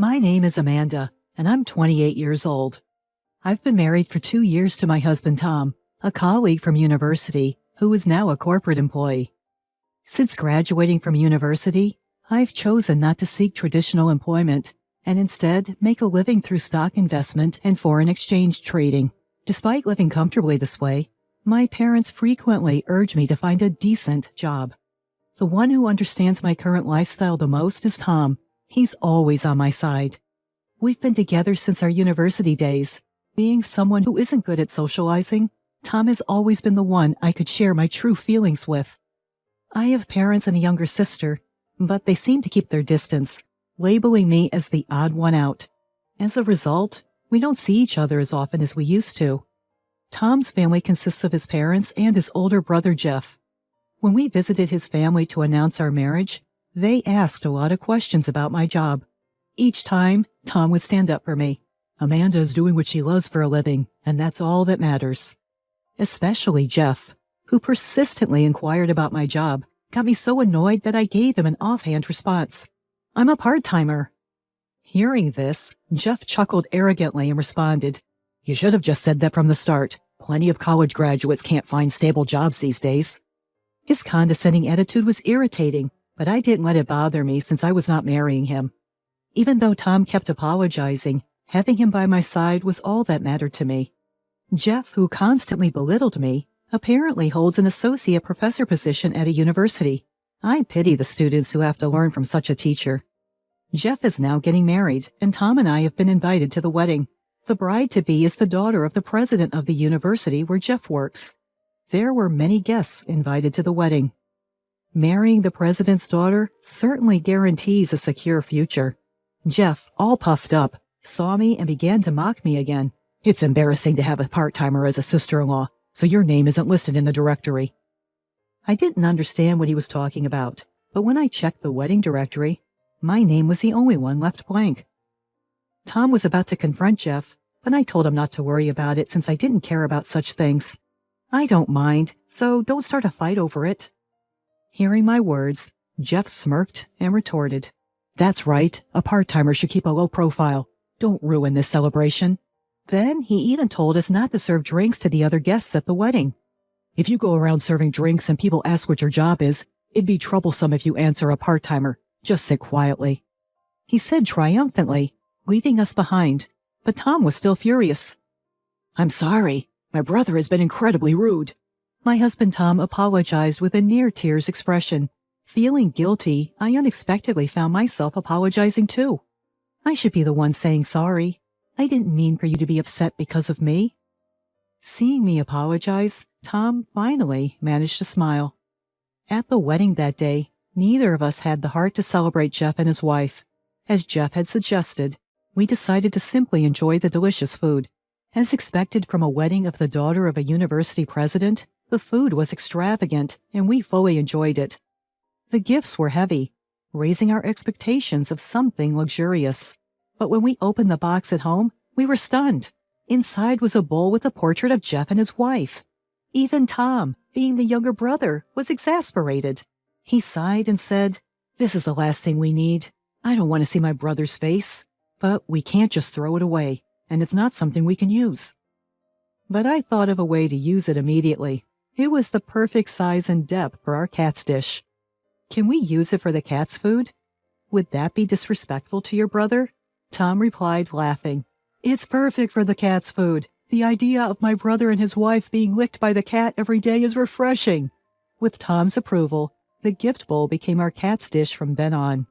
My name is Amanda, and I'm 28 years old. I've been married for 2 years to my husband Tom, a colleague from university who is now a corporate employee. Since graduating from university, I've chosen not to seek traditional employment and instead make a living through stock investment and foreign exchange trading. Despite living comfortably this way, my parents frequently urge me to find a decent job. The one who understands my current lifestyle the most is Tom. He's always on my side. We've been together since our university days. Being someone who isn't good at socializing, Tom has always been the one I could share my true feelings with. I have parents and a younger sister, but they seem to keep their distance, labeling me as the odd one out. As a result, we don't see each other as often as we used to. Tom's family consists of his parents and his older brother Jeff. When we visited his family to announce our marriage, they asked a lot of questions about my job. Each time, Tom would stand up for me. Amanda is doing what she loves for a living, and that's all that matters. Especially Jeff, who persistently inquired about my job, got me so annoyed that I gave him an offhand response. I'm a part-timer. Hearing this, Jeff chuckled arrogantly and responded, You should have just said that from the start. Plenty of college graduates can't find stable jobs these days. His condescending attitude was irritating, but I didn't let it bother me since I was not marrying him. Even though Tom kept apologizing, having him by my side was all that mattered to me. Jeff, who constantly belittled me, apparently holds an associate professor position at a university. I pity the students who have to learn from such a teacher. Jeff is now getting married, and Tom and I have been invited to the wedding. The bride-to-be is the daughter of the president of the university where Jeff works. There were many guests invited to the wedding. Marrying the president's daughter certainly guarantees a secure future. Jeff, all puffed up, saw me and began to mock me again. It's embarrassing to have a part-timer as a sister-in-law, so your name isn't listed in the directory. I didn't understand what he was talking about, but when I checked the wedding directory, my name was the only one left blank. Tom was about to confront Jeff, but I told him not to worry about it since I didn't care about such things. I don't mind, so don't start a fight over it. Hearing my words, Jeff smirked and retorted, That's right, a part-timer should keep a low profile. Don't ruin this celebration. Then he even told us not to serve drinks to the other guests at the wedding. If you go around serving drinks and people ask what your job is, it'd be troublesome if you answer a part-timer. Just sit quietly. He said triumphantly, leaving us behind, but Tom was still furious. I'm sorry. My brother has been incredibly rude. My husband Tom apologized with a near-tears expression. Feeling guilty, I unexpectedly found myself apologizing too. I should be the one saying sorry. I didn't mean for you to be upset because of me. Seeing me apologize, Tom finally managed to smile. At the wedding that day, neither of us had the heart to celebrate Jeff and his wife. As Jeff had suggested, we decided to simply enjoy the delicious food. As expected from a wedding of the daughter of a university president, the food was extravagant, and we fully enjoyed it. The gifts were heavy, raising our expectations of something luxurious. But when we opened the box at home, we were stunned. Inside was a bowl with a portrait of Jeff and his wife. Even Tom, being the younger brother, was exasperated. He sighed and said, This is the last thing we need. I don't want to see my brother's face. But we can't just throw it away, and it's not something we can use. But I thought of a way to use it immediately. It was the perfect size and depth for our cat's dish. Can we use it for the cat's food? Would that be disrespectful to your brother? Tom replied, laughing. It's perfect for the cat's food. The idea of my brother and his wife being licked by the cat every day is refreshing. With Tom's approval, the gift bowl became our cat's dish from then on.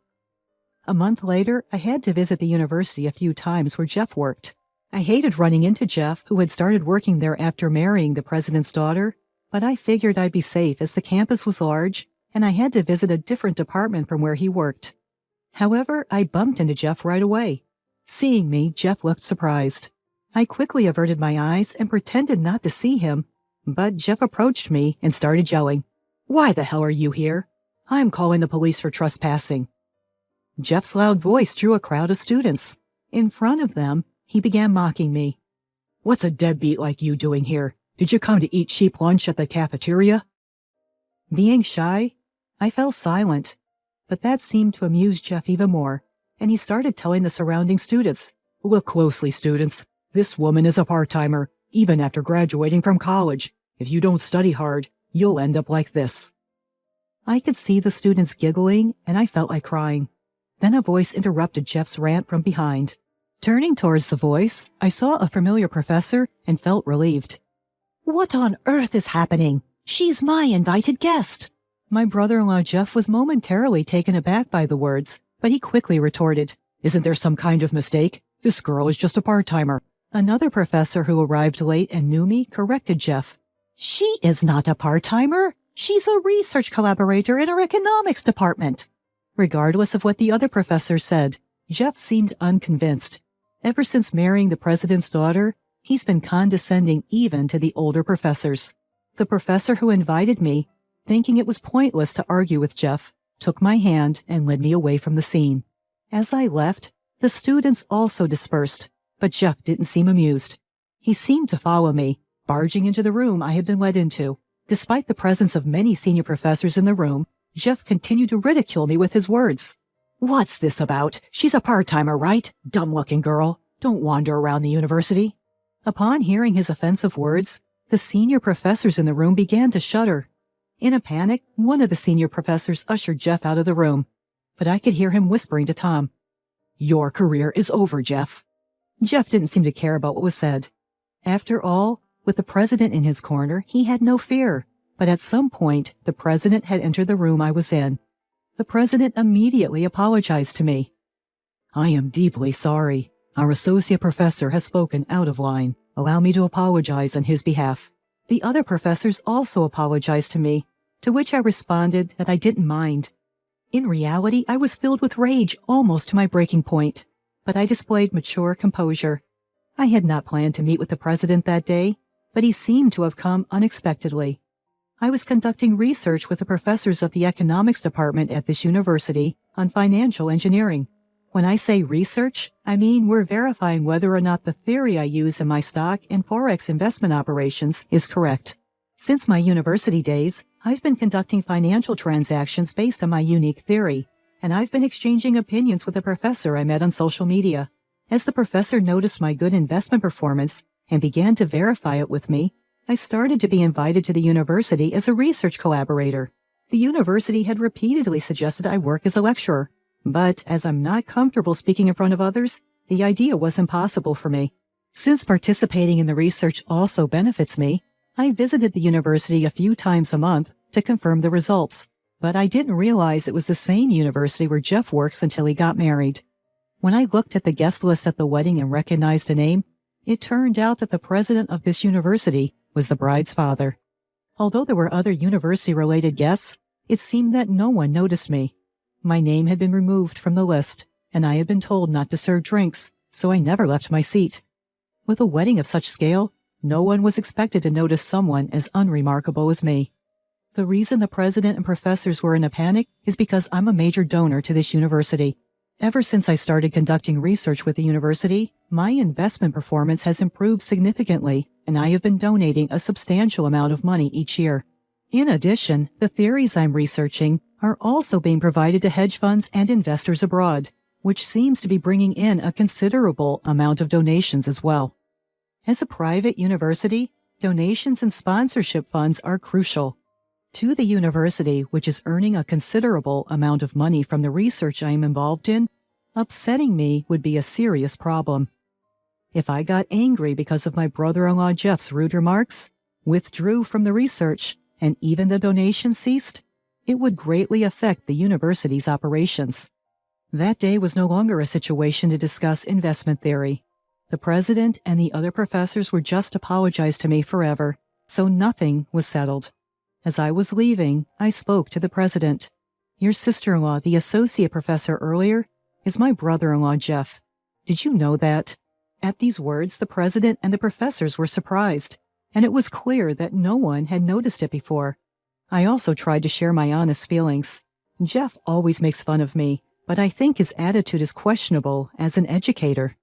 A month later, I had to visit the university a few times where Jeff worked. I hated running into Jeff, who had started working there after marrying the president's daughter, but I figured I'd be safe as the campus was large, and I had to visit a different department from where he worked. However, I bumped into Jeff right away. Seeing me, Jeff looked surprised. I quickly averted my eyes and pretended not to see him, but Jeff approached me and started yelling, Why the hell are you here? I'm calling the police for trespassing. Jeff's loud voice drew a crowd of students. In front of them, he began mocking me. What's a deadbeat like you doing here? Did you come to eat cheap lunch at the cafeteria? Being shy, I fell silent, but that seemed to amuse Jeff even more. and he started telling the surrounding students, "Look closely, students. This woman is a part-timer, even after graduating from college. If you don't study hard, you'll end up like this." I could see the students giggling, and I felt like crying. Then a voice interrupted Jeff's rant from behind. Turning towards the voice, I saw a familiar professor and felt relieved. "What on earth is happening? She's my invited guest." My brother-in-law Jeff was momentarily taken aback by the words, but he quickly retorted, "Isn't there some kind of mistake? This girl is just a part-timer." Another professor who arrived late and knew me corrected Jeff. "She is not a part-timer. She's a research collaborator in our economics department." Regardless of what the other professor said, Jeff seemed unconvinced. Ever since marrying the president's daughter, he's been condescending even to the older professors. The professor who invited me, thinking it was pointless to argue with Jeff, took my hand and led me away from the scene. As I left, the students also dispersed, but Jeff didn't seem amused. He seemed to follow me, barging into the room I had been led into. Despite the presence of many senior professors in the room, Jeff continued to ridicule me with his words. "What's this about? She's a part-timer, right? Dumb-looking girl. Don't wander around the university." Upon hearing his offensive words, the senior professors in the room began to shudder. In a panic, one of the senior professors ushered Jeff out of the room, but I could hear him whispering to Tom, "Your career is over, Jeff." Jeff didn't seem to care about what was said. After all, with the president in his corner, he had no fear. But at some point, the president had entered the room I was in. The president immediately apologized to me. "I am deeply sorry. Our associate professor has spoken out of line. Allow me to apologize on his behalf." The other professors also apologized to me, to which I responded that I didn't mind. In reality, I was filled with rage almost to my breaking point, but I displayed mature composure. I had not planned to meet with the president that day, but he seemed to have come unexpectedly. I was conducting research with the professors of the economics department at this university on financial engineering. When I say research, I mean we're verifying whether or not the theory I use in my stock and forex investment operations is correct. Since my university days, I've been conducting financial transactions based on my unique theory, and I've been exchanging opinions with a professor I met on social media. As the professor noticed my good investment performance and began to verify it with me, I started to be invited to the university as a research collaborator. The university had repeatedly suggested I work as a lecturer, but as I'm not comfortable speaking in front of others, the idea was impossible for me. Since participating in the research also benefits me, I visited the university a few times a month to confirm the results, but I didn't realize it was the same university where Jeff works until he got married. When I looked at the guest list at the wedding and recognized a name, it turned out that the president of this university was the bride's father. Although there were other university-related guests, it seemed that no one noticed me. My name had been removed from the list, and I had been told not to serve drinks, so I never left my seat. With a wedding of such scale, no one was expected to notice someone as unremarkable as me. The reason the president and professors were in a panic is because I'm a major donor to this university. Ever since I started conducting research with the university, my investment performance has improved significantly, and I have been donating a substantial amount of money each year. In addition, the theories I'm researching are also being provided to hedge funds and investors abroad, which seems to be bringing in a considerable amount of donations as well. As a private university, donations and sponsorship funds are crucial. To the university, which is earning a considerable amount of money from the research I am involved in, upsetting me would be a serious problem. If I got angry because of my brother-in-law Jeff's rude remarks, withdrew from the research, and even the donations ceased, it would greatly affect the university's operations. That day was no longer a situation to discuss investment theory. The president and the other professors were just apologized to me forever, so nothing was settled. As I was leaving, I spoke to the president. "Your sister-in-law, the associate professor earlier, is my brother-in-law Jeff. Did you know that?" At these words, the president and the professors were surprised, and it was clear that no one had noticed it before. I also tried to share my honest feelings. Jeff always makes fun of me, but I think his attitude is questionable as an educator.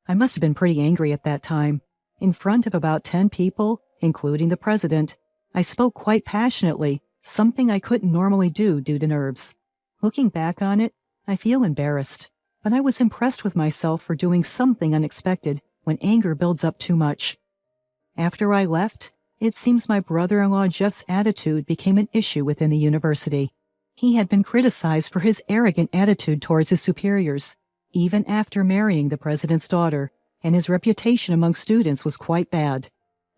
I must have been pretty angry at that time. In front of about 10 people, including the president, I spoke quite passionately, something I couldn't normally do due to nerves. Looking back on it, I feel embarrassed. but I was impressed with myself for doing something unexpected when anger builds up too much. After I left, it seems my brother-in-law Jeff's attitude became an issue within the university. He had been criticized for his arrogant attitude towards his superiors, even after marrying the president's daughter, and his reputation among students was quite bad.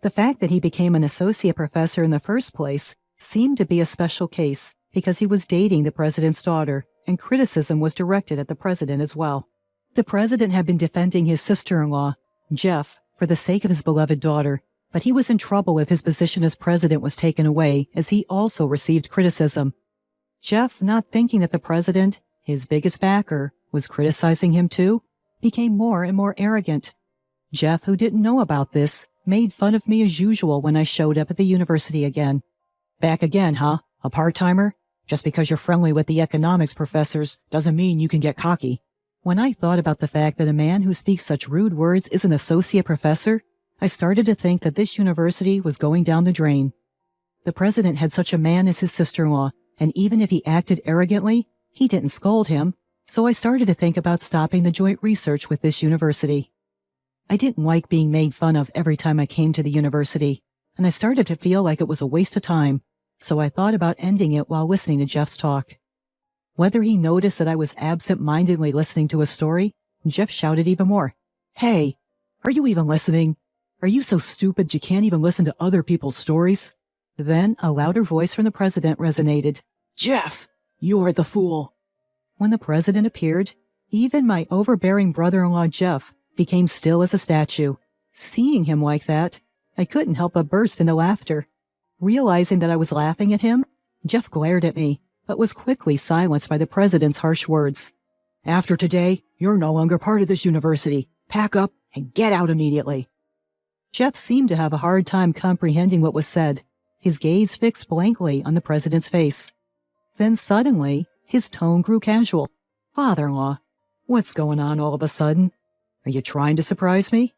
The fact that he became an associate professor in the first place seemed to be a special case because he was dating the president's daughter, and criticism was directed at the president as well. The president had been defending his sister-in-law, Jeff, for the sake of his beloved daughter, but he was in trouble if his position as president was taken away, as he also received criticism. Jeff, not thinking that the president, his biggest backer, was criticizing him too, became more and more arrogant. Jeff, who didn't know about this, made fun of me as usual when I showed up at the university again. "Back again, huh? A part-timer? Just because you're friendly with the economics professors doesn't mean you can get cocky." When I thought about the fact that a man who speaks such rude words is an associate professor, I started to think that this university was going down the drain. The president had such a man as his sister-in-law, and even if he acted arrogantly, he didn't scold him, so I started to think about stopping the joint research with this university. I didn't like being made fun of every time I came to the university, and I started to feel like it was a waste of time, so I thought about ending it while listening to Jeff's talk. Whether he noticed that I was absent-mindedly listening to a story, Jeff shouted even more. "Hey, are you even listening? Are you so stupid you can't even listen to other people's stories?" Then a louder voice from the president resonated. "Jeff, you're the fool." When the president appeared, even my overbearing brother-in-law Jeff became still as a statue. Seeing him like that, I couldn't help but burst into laughter. Realizing that I was laughing at him, Jeff glared at me, but was quickly silenced by the president's harsh words. "After today, you're no longer part of this university. Pack up and get out immediately." Jeff seemed to have a hard time comprehending what was said, his gaze fixed blankly on the president's face. Then suddenly, his tone grew casual. "Father-in-law, what's going on all of a sudden? Are you trying to surprise me?"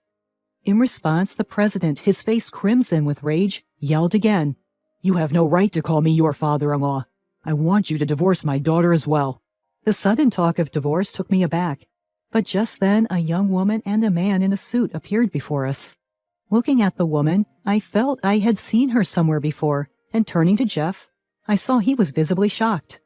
In response, the president, his face crimson with rage, yelled again. "You have no right to call me your father-in-law. I want you to divorce my daughter as well." The sudden talk of divorce took me aback, but just then a young woman and a man in a suit appeared before us. Looking at the woman, I felt I had seen her somewhere before, and turning to Jeff, I saw he was visibly shocked.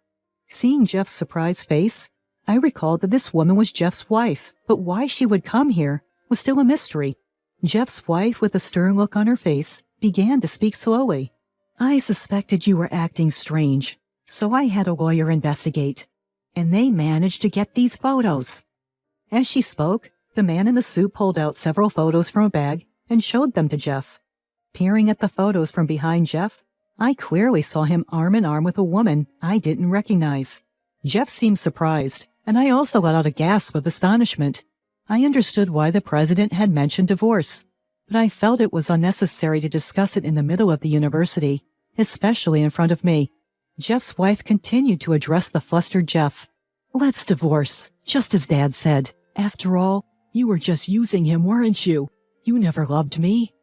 Seeing Jeff's surprised face, I recalled that this woman was Jeff's wife, but why she would come here was still a mystery. Jeff's wife, with a stern look on her face, began to speak slowly. "I suspected you were acting strange, so I had a lawyer investigate, and they managed to get these photos." As she spoke, the man in the suit pulled out several photos from a bag and showed them to Jeff. Peering at the photos from behind Jeff, I clearly saw him arm in arm with a woman I didn't recognize. Jeff seemed surprised, and I also let out a gasp of astonishment. I understood why the president had mentioned divorce, but I felt it was unnecessary to discuss it in the middle of the university, especially in front of me. Jeff's wife continued to address the flustered Jeff. "Let's divorce, just as Dad said. After all, you were just using him, weren't you? You never loved me."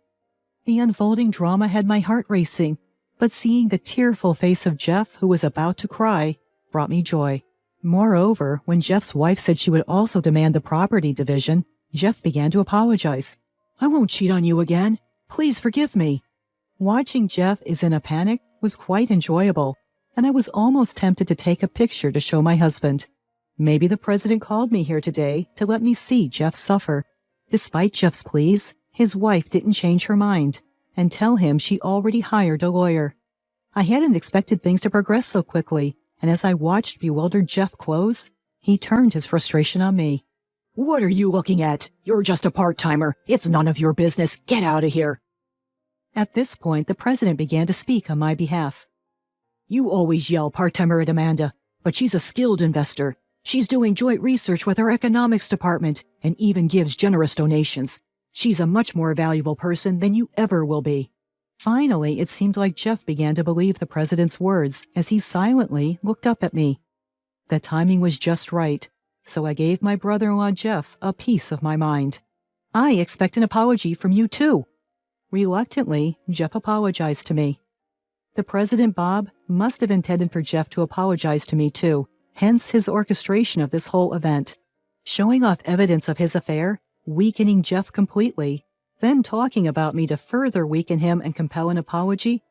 The unfolding drama had my heart racing, but seeing the tearful face of Jeff, who was about to cry, brought me joy. Moreover, when Jeff's wife said she would also demand the property division, Jeff began to apologize. "I won't cheat on you again. Please forgive me." Watching Jeff is in a panic was quite enjoyable, and I was almost tempted to take a picture to show my husband. Maybe the president called me here today to let me see Jeff suffer. Despite Jeff's pleas, his wife didn't change her mind and tell him she already hired a lawyer. I hadn't expected things to progress so quickly, and as I watched bewildered Jeff close, he turned his frustration on me. "What are you looking at? You're just a part-timer. It's none of your business. Get out of here." At this point, the president began to speak on my behalf. "You always yell part-timer at Amanda, but she's a skilled investor. She's doing joint research with our economics department and even gives generous donations. She's a much more valuable person than you ever will be." Finally, it seemed like Jeff began to believe the president's words as he silently looked up at me. The timing was just right, so I gave my brother-in-law Jeff a piece of my mind. "I expect an apology from you too." Reluctantly, Jeff apologized to me. The president, Bob, must have intended for Jeff to apologize to me too, hence his orchestration of this whole event. showing off evidence of his affair, weakening Jeff completely, then talking about me to further weaken him and compel an apology.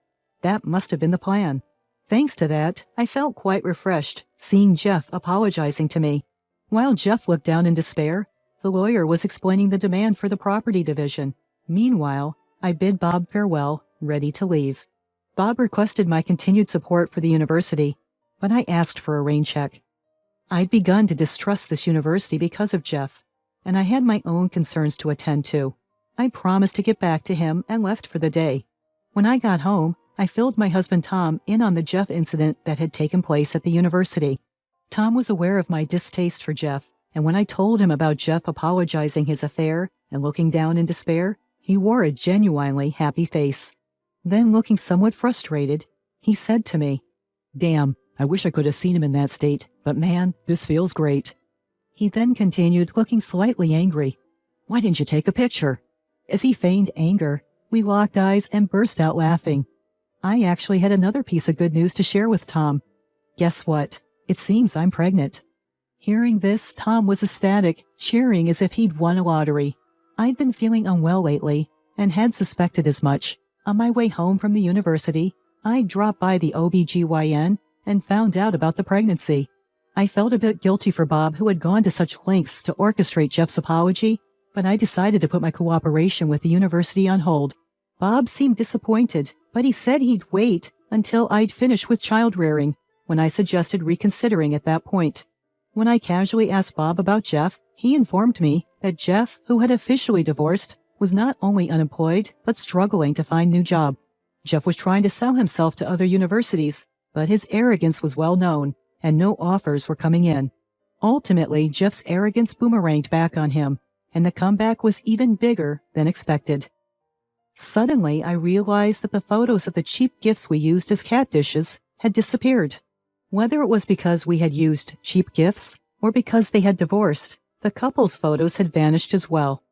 That must have been the plan. Thanks to that, I felt quite refreshed, seeing Jeff apologizing to me. While Jeff looked down in despair, the lawyer was explaining the demand for the property division. Meanwhile, I bid Bob farewell, ready to leave. Bob requested my continued support for the university, but I asked for a rain check. I'd begun to distrust this university because of Jeff, and I had my own concerns to attend to. I promised to get back to him and left for the day. When I got home, I filled my husband Tom in on the Jeff incident that had taken place at the university. Tom was aware of my distaste for Jeff, and when I told him about Jeff apologizing his affair and looking down in despair, he wore a genuinely happy face. Then, looking somewhat frustrated, he said to me, "Damn, I wish I could have seen him in that state, but man, this feels great." He then continued, looking slightly angry. "Why didn't you take a picture?" As he feigned anger, we locked eyes and burst out laughing. I actually had another piece of good news to share with Tom. Guess what? It seems I'm pregnant. Hearing this, Tom was ecstatic, cheering as if he'd won a lottery. I'd been feeling unwell lately and had suspected as much. On my way home from the university, I dropped by the OBGYN and found out about the pregnancy. I felt a bit guilty for Bob, who had gone to such lengths to orchestrate Jeff's apology, but I decided to put my cooperation with the university on hold. Bob seemed disappointed, but he said he'd wait until I'd finished with child rearing, when I suggested reconsidering at that point. When I casually asked Bob about Jeff, he informed me that Jeff, who had officially divorced, was not only unemployed, but struggling to find a new job. Jeff was trying to sell himself to other universities, but his arrogance was well known, and no offers were coming in. Ultimately, Jeff's arrogance boomeranged back on him, and the comeback was even bigger than expected. Suddenly, I realized that the photos of the cheap gifts we used as cat dishes had disappeared. Whether it was because we had used cheap gifts or because they had divorced, the couple's photos had vanished as well.